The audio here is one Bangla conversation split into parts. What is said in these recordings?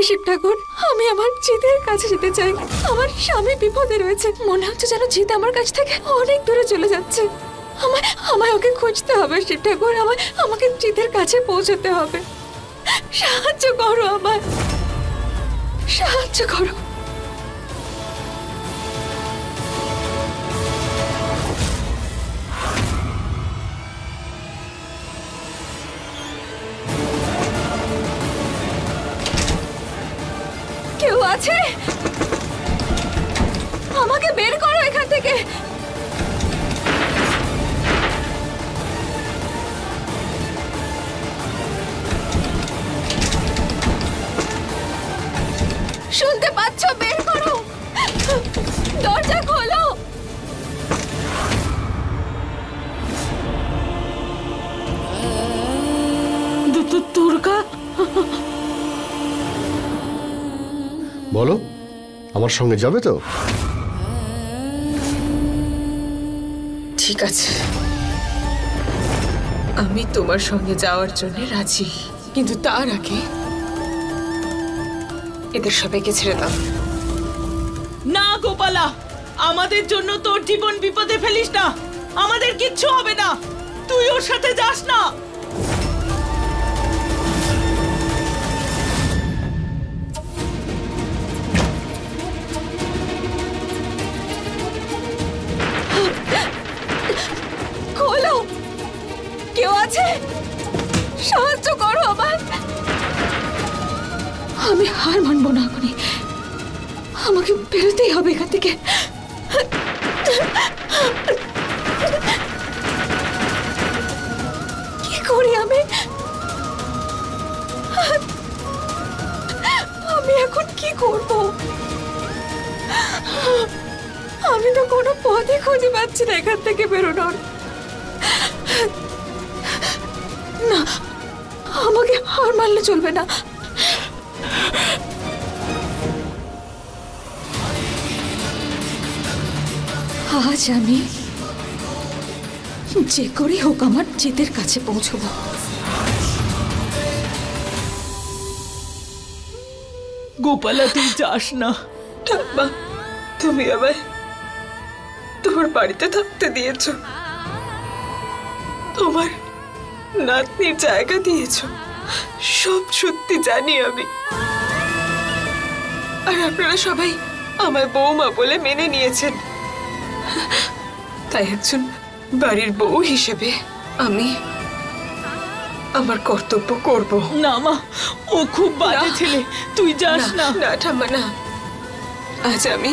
শিব ঠাকুর, আমি আমার জিতের কাছে যেতে চাই। আমার স্বামী বিপদে রয়েছে, মনে হচ্ছে যেন জিত আমার কাছ থেকে অনেক দূরে চলে যাচ্ছে। আমায় ওকে খুঁজতে হবে শিব ঠাকুর, আমাকে জিতের কাছে পৌঁছতে হবে। সাহায্য করো, আমায় সাহায্য করো। কেউ আছে? আমাকে বের করো এখান থেকে। শুনতে পাচ্ছ? বের করো, দরজা খোলো। দুর্গা, বলো, আমার সঙ্গে যাবে তো? ঠিক আছে, আমি তোমার সঙ্গে যাওয়ার জন্য রাজি, কিন্তু তার আগে এদের সবাইকে ছেড়ে দাও। না গোপালা, আমাদের জন্য তোর জীবন বিপদে ফেলিস না। আমাদের কিচ্ছু হবে না, তুই ওর সাথে যাস না। খোলো, কেউ আছে? সাহায্য করো আমায়। আমি হার মানবো না এখনই, আমাকে বেরোতেই হবে এখান থেকে। কি করি আমি? আমি এখন কি করব? আমি তো কোনো পথই খুঁজে পাচ্ছি না এখান থেকে বেরোনোর। না, আমাকে হার মানলে চলবে না। আজ আমি যে করে হোক আমার জিতের কাছে পৌঁছবো। গোপালা, তুই যাস না। ঠাম্মা, তুমি আমায় তোমার বাড়িতে থাকতে দিয়েছো, তোমার নাতনির জায়গা দিয়েছো, সব সত্যি জানি আমি। আর আপনারা সবাই আমায় বৌমা বলে মেনে নিয়েছেন, তাই একজন বাড়ির বউ হিসেবে আমি আমার কর্তব্য করব। না মা, ও খুব বাজে ছেলে, তুই যাস না। না ঠাম্মা, না। আজ আমি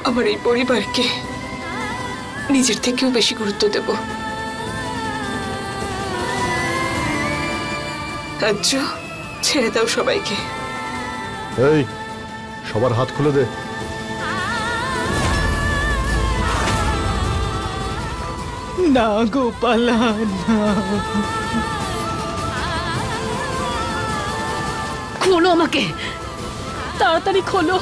আমার এই পরিবারকে নিজের থেকেও বেশি গুরুত্ব দেব। আজ ছেড়ে দাও সবাইকে। এই, সবার হাত খুলে দে। না গোপালা, না। খোলো আমাকে, তাড়াতাড়ি খোলো।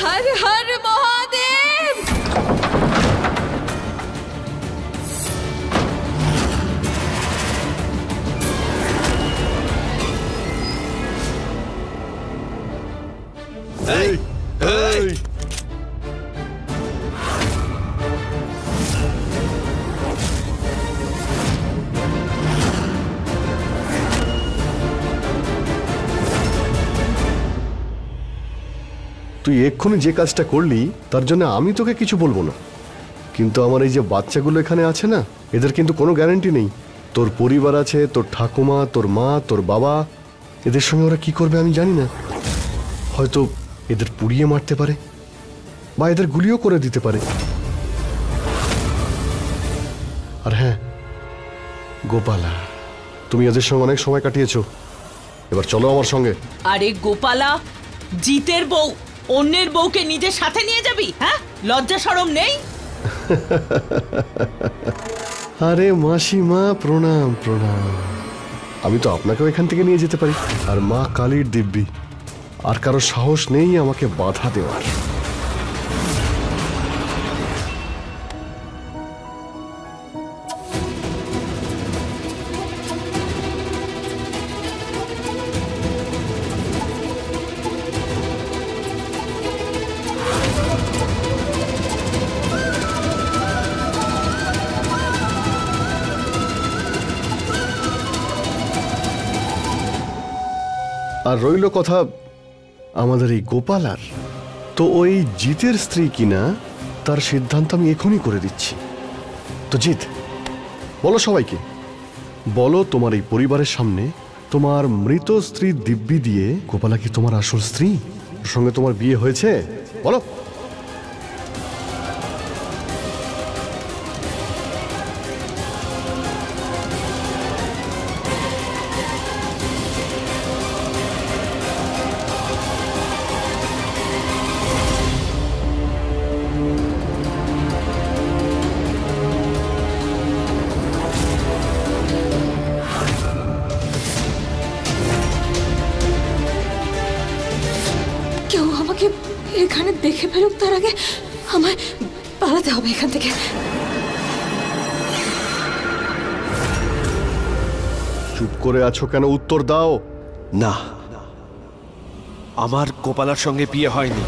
হর হর মহাদেব। এই, এই, তুই এক্ষুনি যে কাজটা করলি তার জন্য আমি তোকে কিছু বলবো না, কিন্তু আমার এই যে বাচ্চাগুলো এখানে আছে না, এদের কিন্তু কোনো গ্যারান্টি নেই। তোর পরিবার আছে, তোর ঠাকুমা, তোর মা, তোর বাবা, এদের সঙ্গে ওরা কি করবে আমি জানি না। হয়তো এদের পুড়িয়ে মারতে পারে বা এদের গুলিও করে দিতে পারে। আর হ্যাঁ গোপালা, তুমি এদের সঙ্গে অনেক সময় কাটিয়েছো, এবার চলো আমার সঙ্গে। আরে গোপালা, জিতের বউ অন্যের বউকে নিজের সাথে নিয়ে যাবি? হ্যাঁ, লজ্জা শরম নেই? আরে মাসিমা, প্রণাম প্রণাম। আমি তো আপনাকেও এখান থেকে নিয়ে যেতে পারি। আর মা কালীর দিব্যি, আর কারো সাহস নেই আমাকে বাধা দেওয়ার। আর রইল কথা আমাদের এই গোপালার, তো ওই জিতের স্ত্রী কিনা তার সিদ্ধান্ত আমি এখনই করে দিচ্ছি। তো জিত, বলো সবাইকে, বলো তোমার এই পরিবারের সামনে তোমার মৃত স্ত্রী দিব্যি দিয়ে গোপালা কি তোমার আসল স্ত্রী? ওর সঙ্গে তোমার বিয়ে হয়েছে? বলো। কেউ আমাকে এখানে দেখে ফেলুক তার আগে আমায় পালাতে হবে এখান থেকে। চুপ করে আছো কেন? উত্তর দাও। না, আমার গোপালার সঙ্গে বিয়ে হয়নি।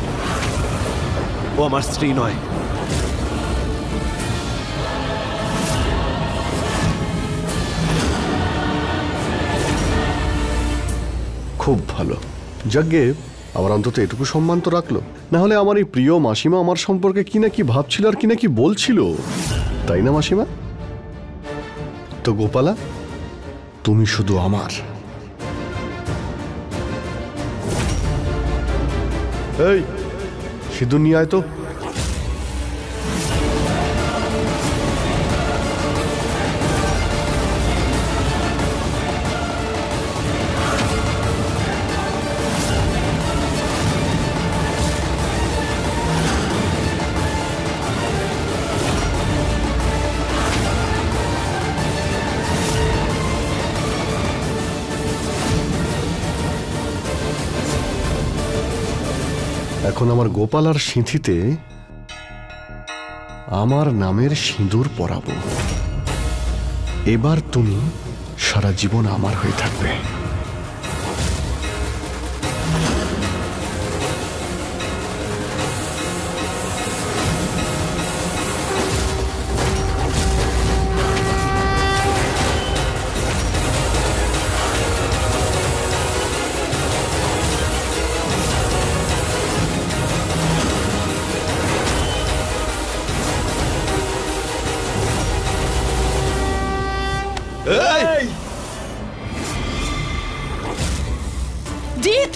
ও আমার স্ত্রী নয়। খুব ভালো, যাজ্ঞে আমার অন্তত এটুকু সম্মান তো রাখলো। না হলে আমার এই প্রিয় মাসিমা আমার সম্পর্কে কি না কি ভাবছিল আর কি না কি বলছিল, তাই না মাসিমা? তো গোপালা, তুমি শুধু আমার। এই সিঁদুর নিয়ে আয় তো। এখন আমার গোপালার সিঁথিতে আমার নামের সিঁদুর পরাবো। এবার তুমি সারা জীবন আমার হয়ে থাকবে। জিত,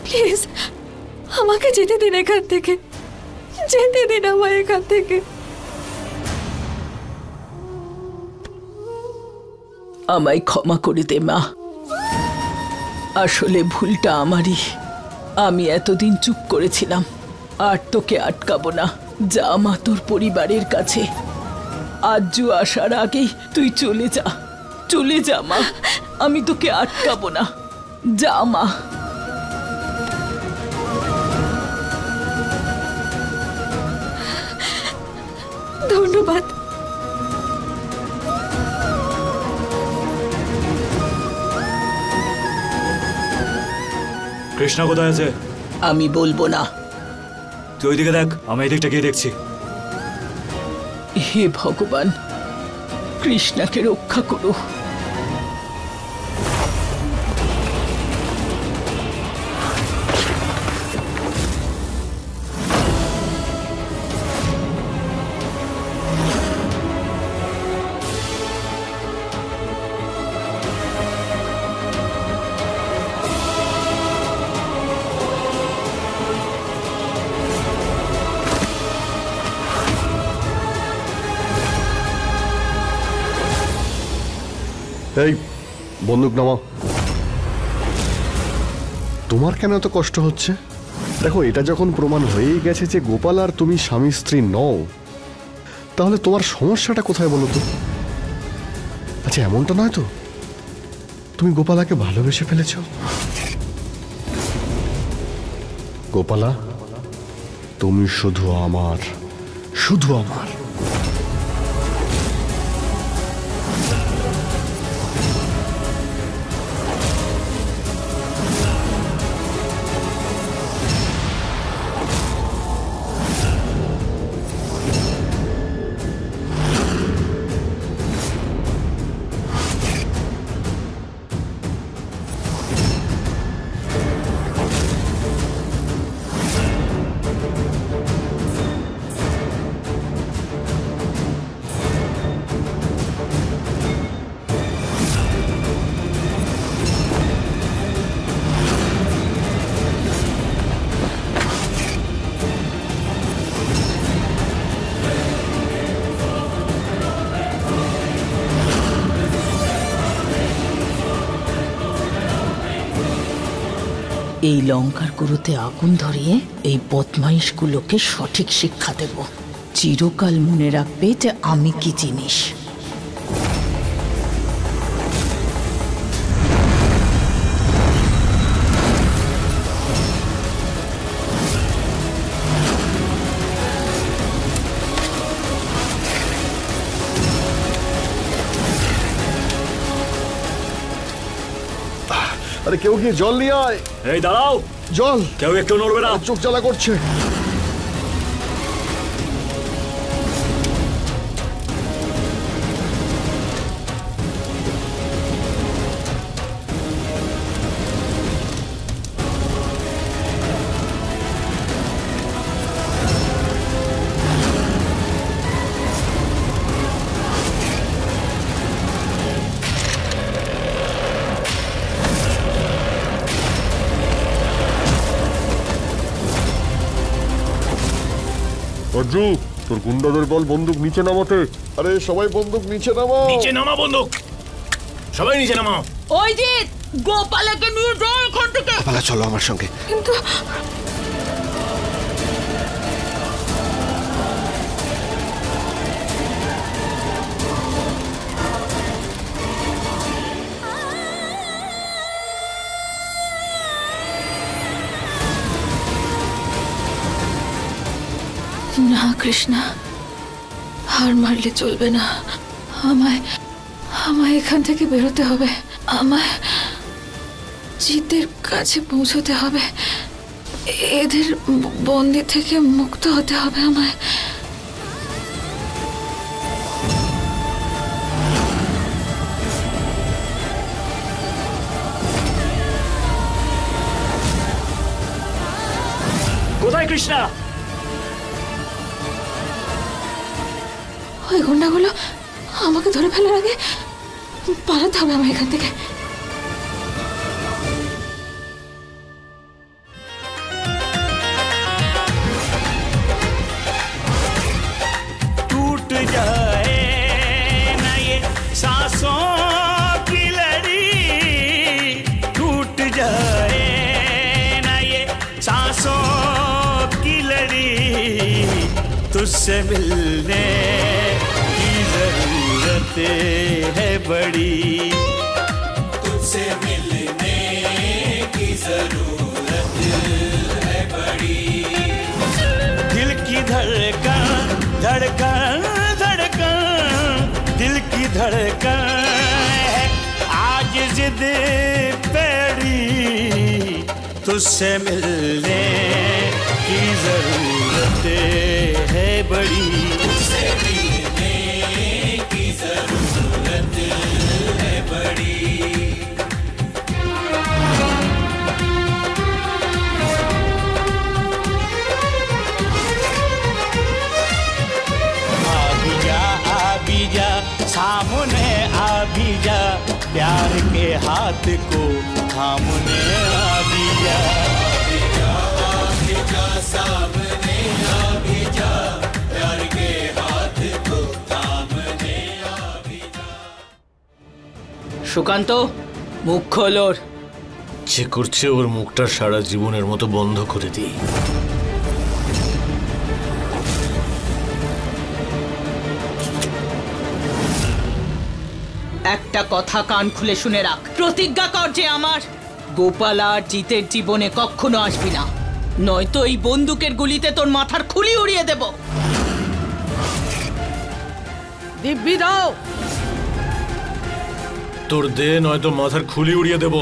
প্লিজ আমাকে যেতে দিন এখান থেকে, যেতে দিন আমায় এখান থেকে। আমায় ক্ষমা করে দে মা, আসলে ভুলটা আমারই। আমি এতদিন চুপ করেছিলাম, আর তোকে আটকাবো না। যা মা তোর পরিবারের কাছে। আজু আসার আগেই তুই চলে যা, চলে যা মা, আমি তোকে আটকাবো না। যা মা। ধন্যবাদ। কৃষ্ণা কোথায় আছে? আমি বলবো না। তুই ওইদিকে দেখ, আমি এদিকটা গিয়ে দেখছি। হে ভগবান, কৃষ্ণাকে রক্ষা করো। এই বন্দুক নামাও। তোমার কেন এত কষ্ট হচ্ছে? দেখো, এটা যখন প্রমাণ হয়েই গেছে যে গোপাল আর তুমি স্বামী স্ত্রী নও, তাহলে তোমার সমস্যাটা কোথায় বলো তো? আচ্ছা, এমনটা নয় তো তুমি গোপালাকে ভালোবেসে ফেলেছ? গোপালা, তুমি শুধু আমার, শুধু আমার। এই লঙ্কার গুরুতে আগুন ধরিয়ে এই বদমাইশগুলোকে সঠিক শিক্ষা দেব। চিরকাল মনে রাখবে যে আমি কি জিনিস। আরে কেউ গিয়ে জল নিয়ে আয়। এই দাঁড়াও, জল। কেউ একটু নড়বে না। চোখ জ্বালা করছে। অর্জু, তোর গুন্ডাদের বল বন্দুক নিচে নামাতে। আরে সবাই বন্দুক নিচে নামাও। নিচে নামা বন্দুক, সবাই নিচে নামাও। ওই যে গোপালাকে নিয়ে যাও এখান থেকে। গোপালা, চলো আমার সঙ্গে। কিন্তু না কৃষ্ণা, হার মারলে চলবে না। আমায় আমায় এখান থেকে বেরোতে হবে। আমায় জিতের কাছে পৌঁছতে হবে। এদের বন্দি থেকে মুক্ত হতে হবে আমায়। কোথায় কৃষ্ণা? ওই গুন্ডাগুলো আমাকে ধরে ফেলার আগে পালাতে হবে আমার এখান থেকে। टूट जाए ना ये सांसों की लड़ी, टूट जाए ना ये सांसों की लड़ी, तुझसे मिलने की जरूरत है बड़ी, तुझसे मिलने की जरूरत है बड़ी, दिल की धड़कन धड़कन धड़कन, दिल की धड़कन है आज जिद पेड़ी, तुझसे मिलने की जरूरत है बड़ी, तुझसे मिलने की जरूरत है बड़ी। सामने आ भी जा, प्यार के हाथ को थामने आ भी जा, सामने आ भी जा, प्यार के हाथ को थामने आ भी जा। সুকান্ত, মুখ খোল ওর। যে করছে ওর মুখটা সারা জীবনের মতো বন্ধ করে দিই। একটা কথা কান খুলে শুনে রাখ, প্রতিজ্ঞা কর যে আমার গোপাল আর জিতের জীবনে কখনো আসবি না, নয়তো এই বন্দুকের গুলিতে তোর মাথার খুলি উড়িয়ে দেব। দিব্যি দাও। তোর দে, নয়তো মাথার খুলি উড়িয়ে দেব।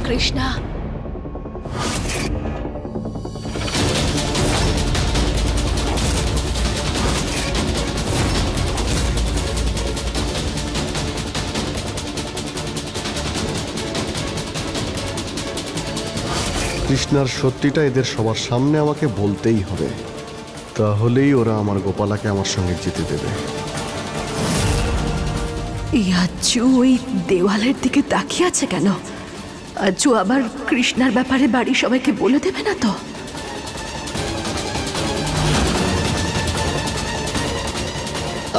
কৃষ্ণা, কৃষ্ণার সত্যিটা এদের সবার সামনে আমাকে বলতেই হবে, তাহলেই ওরা আমার গোপালাকে আমার সঙ্গে যেতে দেবে। আজু ওই দেওয়ালের দিকে তাকিয়ে আছে কেন? আজু আবার কৃষ্ণার ব্যাপারে বাড়ির সবাইকে বলে দেবে না তো?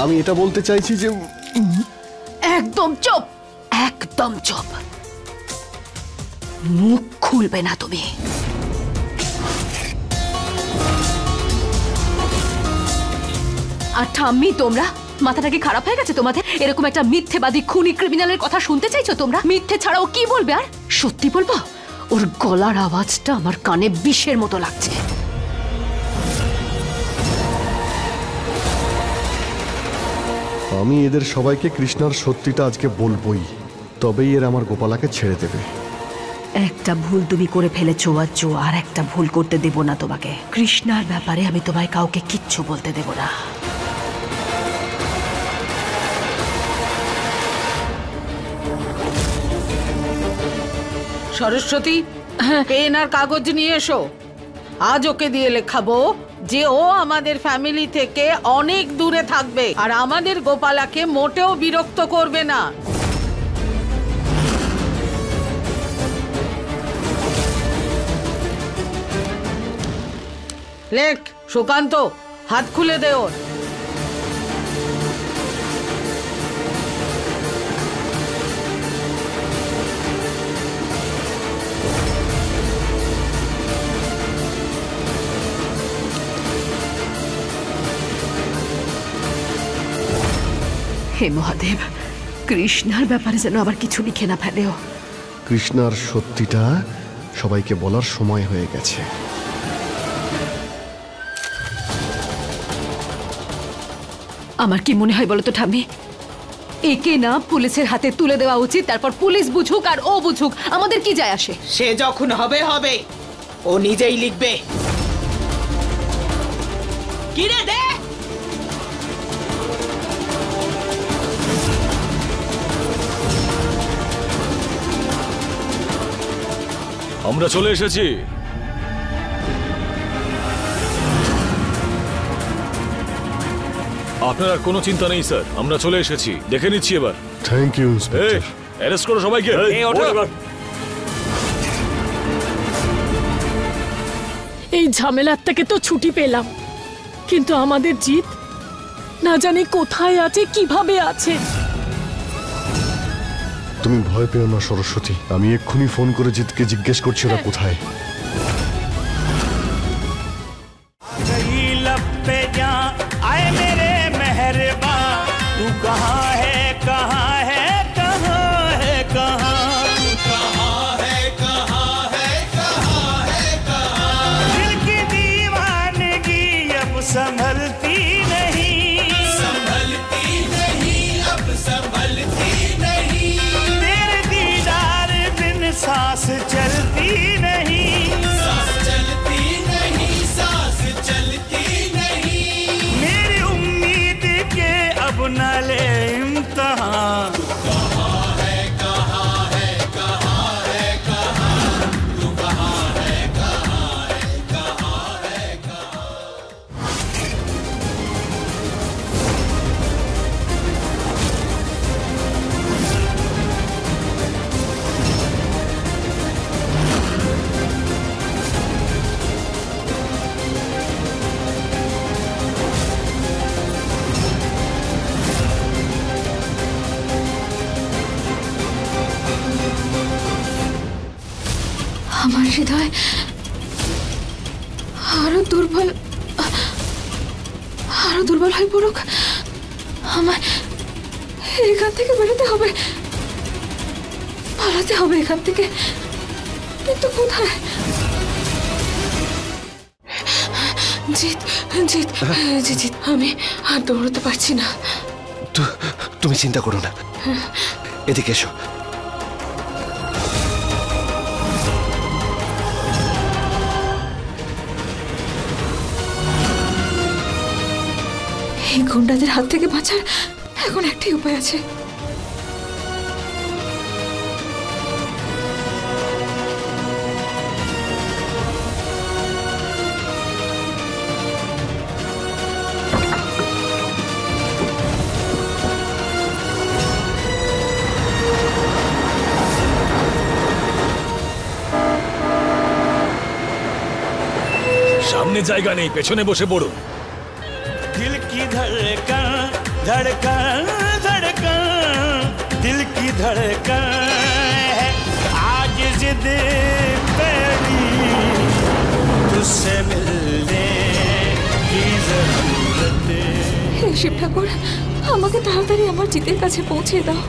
আমি এটা বলতে চাইছি যে একদম চুপ, একদম চুপ, মুখ খুলবে না তুমি। আর ঠাম্মি, তোমরা মাথাটা কি খারাপ হয়ে গেছে তোমাদের? এরকম একটা মিথ্যেবাদী খুনি ক্রিমিনালের কথা শুনতে চাইছো তোমরা? মিথ্যে ছাড়াও কি বলবে? আর সত্যি বলবো, ওর গলার আওয়াজটা আমার কানে বিষের মতো লাগছে। আমি এদের সবাইকে কৃষ্ণার সত্যিটা আজকে বলবোই, তবেই এর আমার গোপালাকে ছেড়ে দেবে। একটা ভুল তুমি করে ফেলেছো আজু, আর একটা ভুল করতে দেব না তোমাকে। কৃষ্ণার ব্যাপারে আমি তোমায় কাউকে কিচ্ছু বলতে দেব না। সরস্বতী, পেন আর কাগজ নিয়ে এসো। আজ ওকে দিয়ে লেখাবো যে ও আমাদের ফ্যামিলি থেকে অনেক দূরে থাকবে আর আমাদের গোপালাকে মোটেও বিরক্ত করবে না। লেখ। সুকান্ত, হাত খুলে দে ওর। হে মহাদেব, কৃষ্ণার ব্যাপারে যেন আবার কিছু লিখে না ফেলেও। কৃষ্ণার সত্যিটা সবাইকে বলার সময় হয়ে গেছে। আমার কি মনে হয় বলতো ঠাম্মি, একে না পুলিশের হাতে তুলে দেওয়া উচিত, তারপর পুলিশ বুঝুক আর ও বুঝুক, আমাদের কি যায় আসে? সে যখন হবে হবে, ও নিজেই লিখবে। কিরে দে। আমরা চলে এসেছি। আপনার আর কোনো চিন্তা নেই স্যার, আমরা চলে এসেছি, দেখে নিচ্ছি এবার। Thank you inspector. অ্যারেস্ট করো সবাইকে। এই ঝামেলার থেকে তো ছুটি পেলাম, কিন্তু আমাদের জিত না জানি কোথায় আছে, কিভাবে আছে। তুমি ভয় পেও না সরস্বতী, আমি এক্ষুনি ফোন করে জিতকে জিজ্ঞেস করছি ওরা কোথায়। आए मेरे मेहरबा, तू कहाँ है, कहाँ है, कहाँ है, कहाँ, तू कहाँ है, कहाँ है, कहाँ है, कहाँ। दिल की दीवानगी अब संभलती नहीं, संभलती नहीं, अब संभलती नहीं। तेरे दीदार बिन सांस चलती नहीं, सांस चलती नहीं, सांस चलती नहीं। मेरी उम्मीद के अब न ले इम्तिहान। कहाँ है, कहाँ है, कहाँ है, कहाँ, तू कहाँ है, कहाँ है, कहाँ है, कहाँ। হৃদয় আরো দুর্বল হয়ে পড়ুক। আমার এখান থেকে বেরোতে হবে, পালাতে হবে এখান থেকে, কিন্তু কোথায়? জিৎ জিৎ জিৎ, আমি আর দৌড়তে পারছি না। তুমি চিন্তা করো না, এদিকে এসো। এই গুন্ডাদের হাত থেকে বাঁচার এখন একটাই উপায় আছে। সামনে জায়গা নেই, পেছনে বসে পড়ো। दिल की धड़कन धड़कन धड़कन दिल की धड़कन है आज जिद मेरी तुझसे मिलने की जरूरत है। হে শিব ঠাকুর, আমাকে তাড়াতাড়ি আমার জিতের কাছে পৌঁছে দাও।